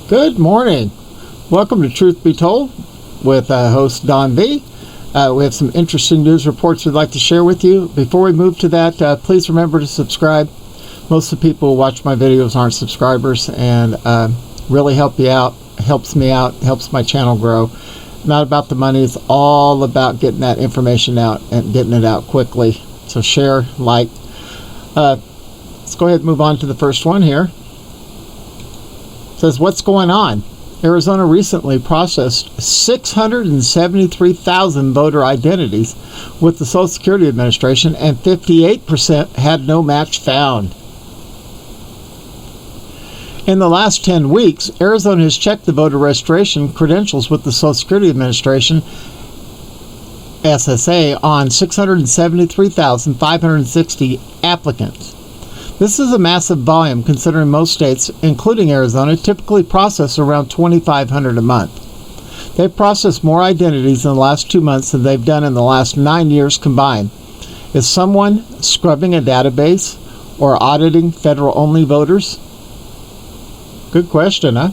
Good morning. Welcome to Truth Be Told with host Don V. We have some interesting news reports we'd like to share with you. Before we move to that, please remember to subscribe. Most of the people who watch my videos aren't subscribers, and really helps me out, helps my channel grow. Not about the money, it's all about getting that information out and getting it out quickly. So share, like. Let's go ahead and move on to the first one here. It says, what's going on? Arizona recently processed 673,000 voter identities with the Social Security Administration, and 58% had no match found. In the last 10 weeks, Arizona has checked the voter registration credentials with the Social Security Administration, SSA, on 673,560 applicants. This is a massive volume considering most states, including Arizona, typically process around 2,500 a month. They've processed more identities in the last 2 months than they've done in the last 9 years combined. Is someone scrubbing a database or auditing federal-only voters? Good question, huh?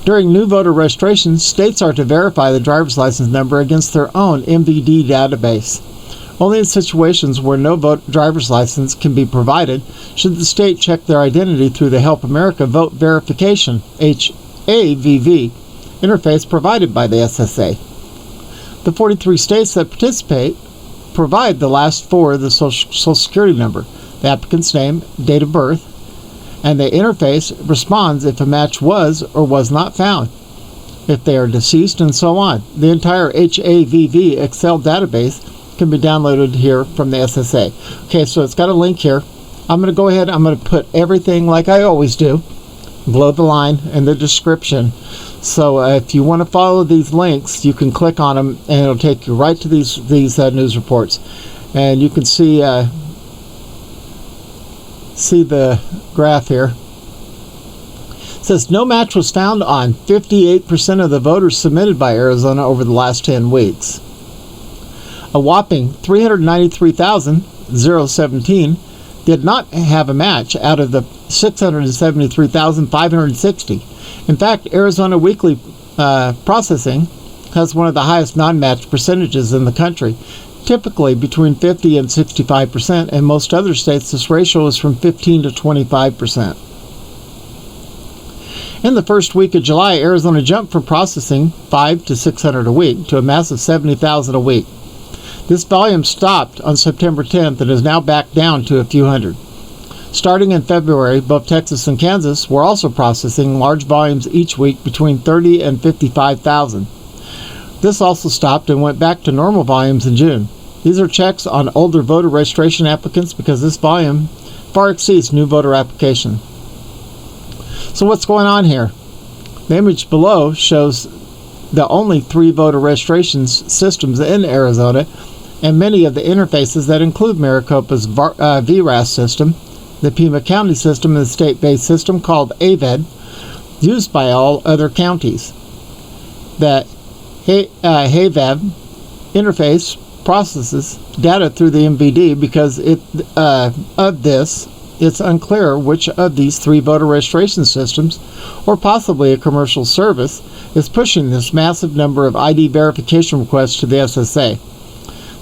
During new voter registration, states are to verify the driver's license number against their own MVD database. Only in situations where no driver's license can be provided should the state check their identity through the Help America Vote Verification (HAVV) interface provided by the SSA. The 43 states that participate provide the last four of the Social Security number, the applicant's name, date of birth, and the interface responds if a match was or was not found, if they are deceased, and so on. The entire HAVV Excel database can be downloaded here from the SSA. Okay, so it's got a link here. I'm going to go ahead, I'm going to put everything like I always do below the line in the description. So if you want to follow these links, you can click on them and it'll take you right to these news reports. And you can see the graph here. It says no match was found on 58% of the voters submitted by Arizona over the last 10 weeks. A whopping 393,017 did not have a match out of the 673,560. In fact, Arizona weekly processing has one of the highest non-match percentages in the country, typically between 50 and 65%. In most other states, this ratio is from 15 to 25%. In the first week of July, Arizona jumped from processing 500 to 600 a week to a massive 70,000 a week. This volume stopped on September 10th and is now back down to a few hundred. Starting in February, both Texas and Kansas were also processing large volumes each week between 30 and 55,000. This also stopped and went back to normal volumes in June. These are checks on older voter registration applicants because this volume far exceeds new voter application. So what's going on here? The image below shows the only 3 voter registration systems in Arizona, and many of the interfaces that include Maricopa's VRAS system, the Pima County system, and the state-based system called AVED, used by all other counties. The AVED interface processes data through the MVD because it's unclear which of these 3 voter registration systems, or possibly a commercial service, is pushing this massive number of ID verification requests to the SSA.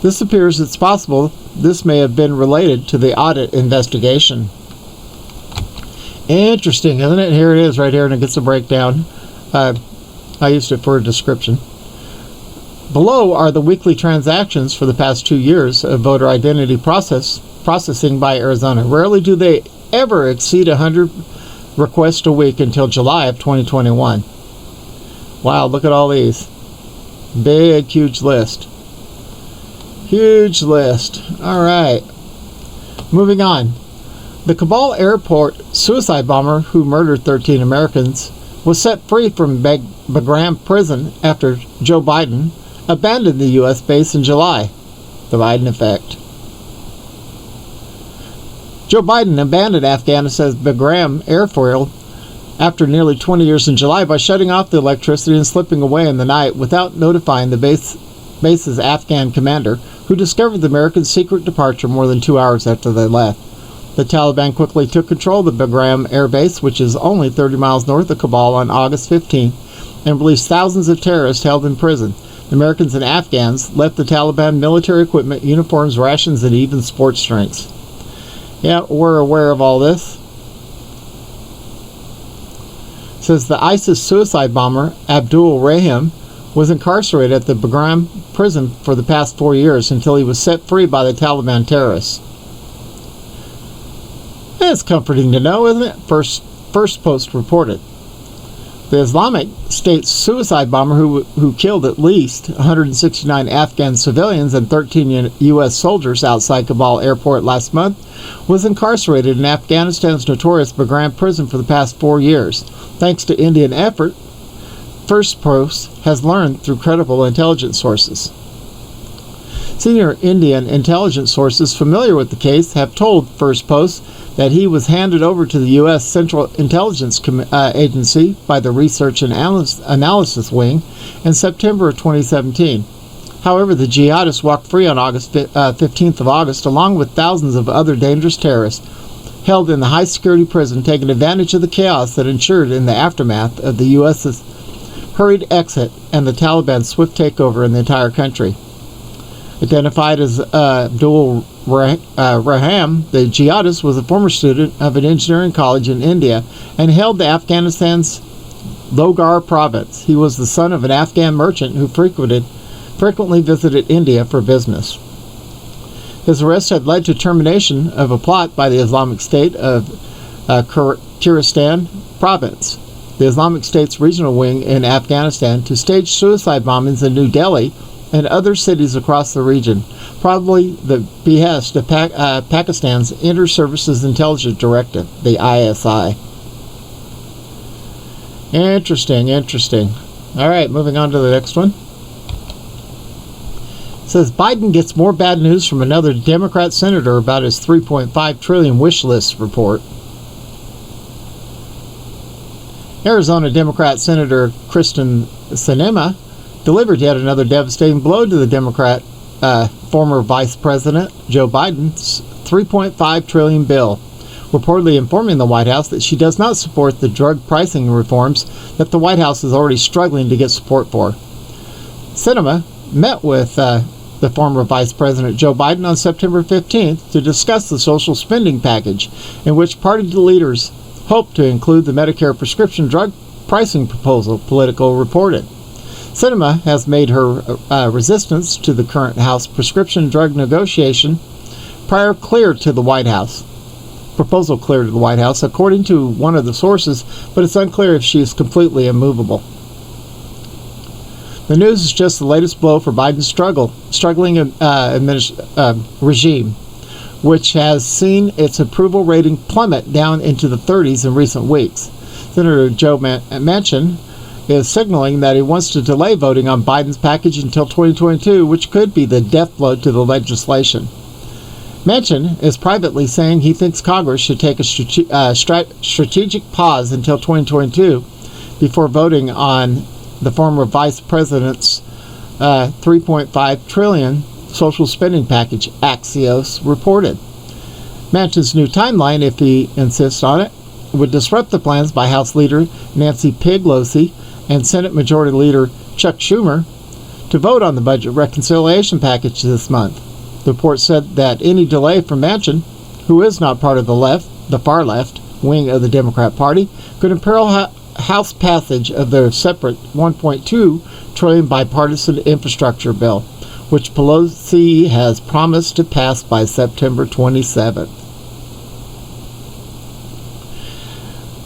This appears it's possible this may have been related to the audit investigation. Interesting, isn't it? Here it is right here, and it gets a breakdown. I used it for a description. Below are the weekly transactions for the past 2 years of voter identity processing by Arizona. Rarely do they ever exceed 100 requests a week until July of 2021. Wow, look at all these. Big, huge list. Huge list. All right. Moving on. The Kabul airport suicide bomber who murdered 13 Americans was set free from Bagram prison after Joe Biden abandoned the U.S. base in July. The Biden effect. Joe Biden abandoned Afghanistan's Bagram Airfield after nearly 20 years in July by shutting off the electricity and slipping away in the night without notifying the base's Afghan commander, who discovered the Americans' secret departure more than 2 hours after they left. The Taliban quickly took control of the Bagram air base, which is only 30 miles north of Kabul, on August 15, and released thousands of terrorists held in prison. The Americans and Afghans left the Taliban military equipment, uniforms, rations, and even sports drinks. Yeah, we're aware of all this. It says the ISIS suicide bomber Abdul Rahim was incarcerated at the Bagram prison for the past 4 years until he was set free by the Taliban terrorists. It's comforting to know, isn't it? First Post reported. The Islamic State suicide bomber who killed at least 169 Afghan civilians and 13 U.S. soldiers outside Kabul airport last month was incarcerated in Afghanistan's notorious Bagram prison for the past 4 years. Thanks to Indian effort, First Post has learned through credible intelligence sources. Senior Indian intelligence sources familiar with the case have told First Post that he was handed over to the U.S. Central Intelligence Agency by the Research and Analysis Wing in September of 2017. However, the jihadist walked free on August 15th of August, along with thousands of other dangerous terrorists held in the high-security prison, taking advantage of the chaos that ensued in the aftermath of the U.S.'s hurried exit and the Taliban's swift takeover in the entire country. Identified as Abdul Raham, the jihadist was a former student of an engineering college in India and hailed Afghanistan's Logar province. He was the son of an Afghan merchant who frequently visited India for business. His arrest had led to termination of a plot by the Islamic State of Kurdistan province, the Islamic State's regional wing in Afghanistan, to stage suicide bombings in New Delhi and other cities across the region, probably the behest of Pakistan's Inter-Services Intelligence Directive, the ISI. Interesting. All right, moving on to the next one. It says Biden gets more bad news from another Democrat senator about his $3.5 trillion wish list report. Arizona Democrat Senator Kristen Sinema delivered yet another devastating blow to the Democrat former Vice President Joe Biden's $3.5 trillion bill, reportedly informing the White House that she does not support the drug pricing reforms that the White House is already struggling to get support for. Sinema met with the former Vice President Joe Biden on September 15th to discuss the social spending package, in which party leaders hope to include the Medicare prescription drug pricing proposal, Politico reported. Sinema has made her resistance to the current House prescription drug negotiation proposal clear to the White House, according to one of the sources, but it's unclear if she is completely immovable. The news is just the latest blow for Biden's struggling regime, which has seen its approval rating plummet down into the 30s in recent weeks. Senator Joe Manchin is signaling that he wants to delay voting on Biden's package until 2022, which could be the death blow to the legislation. Manchin is privately saying he thinks Congress should take a strategic pause until 2022 before voting on the former vice president's $3.5 trillion social spending package, Axios reported. Manchin's new timeline, if he insists on it, would disrupt the plans by House Leader Nancy Pelosi and Senate Majority Leader Chuck Schumer to vote on the budget reconciliation package this month. The report said that any delay from Manchin, who is not part of the far left wing of the Democrat Party, could imperil House passage of their separate $1.2 trillion bipartisan infrastructure bill, which Pelosi has promised to pass by September 27th.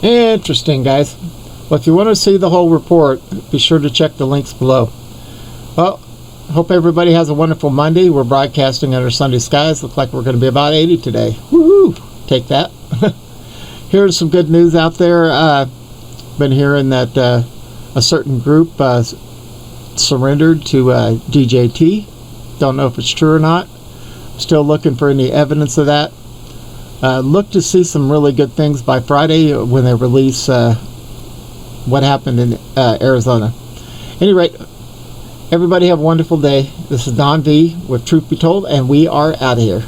Interesting, guys. Well, if you want to see the whole report, be sure to check the links below. Well, hope everybody has a wonderful Monday. We're broadcasting under Sunday skies. Looks like we're going to be about 80 today. Woohoo! Take that. Here's some good news out there. Been hearing that a certain group surrendered to DJT. Don't know if it's true or not. Still looking for any evidence of that. Look to see some really good things by Friday when they release what happened in Arizona. At any rate, everybody have a wonderful day. This is Don V with Truth Be Told, and we are out of here.